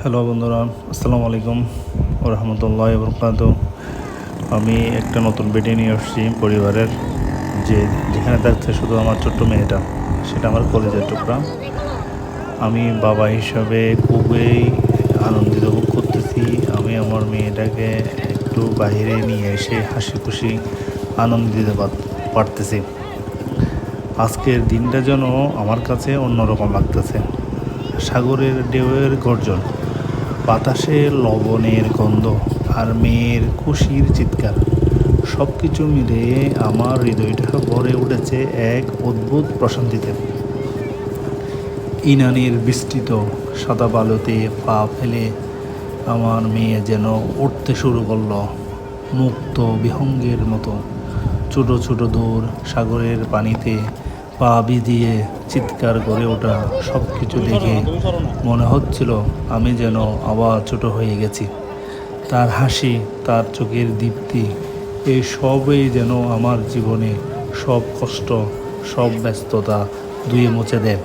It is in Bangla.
হ্যালো বন্ধুরা, আসসালামু আলাইকুম ওয়া রাহমাতুল্লাহি ওয়া বারাকাতুহু। আমি একটা নতুন ভিডিও নিয়ে আসছি পরিবারের, যেখানে থাকছে শুধু আমার ছোট্ট মেয়েটা, সেটা আমার কলেজের টুকরা। আমি বাবা হিসাবে খুবই আনন্দিত ভোগ করতেছি। আমি আমার মেয়েটাকে একটু বাইরে নিয়ে এসে হাসি খুশি আনন্দ দিতে পারতেছি। আজকের দিনটা যেন আমার কাছে অন্যরকম লাগতেছে। সাগরের ঢেউয়ের গর্জন, বাতাসে লবণের গন্ধ আর মেয়ের খুশির চিৎকার, সব কিছু মিলিয়ে আমার হৃদয়টা ভরে উঠেছে এক অদ্ভুত প্রশান্তিতে। ইনানির বিস্তৃত সাদা বালুতে পা ফেলে আমার মেয়ে যেন উঠতে শুরু করলো, মুক্ত বিহঙ্গের মতো। ছোট ছোট দৌড়, সাগরের পানিতে পা ভিজিয়ে চিৎকার করে ওঠা, সব কিছু দেখে মনে হচ্ছিল আমি যেন আবার ছোট হয়ে গেছি। তার হাসি, তার চোখের দীপ্তি, এই সবই যেন আমার জীবনে সব কষ্ট, সব ব্যস্ততা ধুয়ে মুছে দেয়।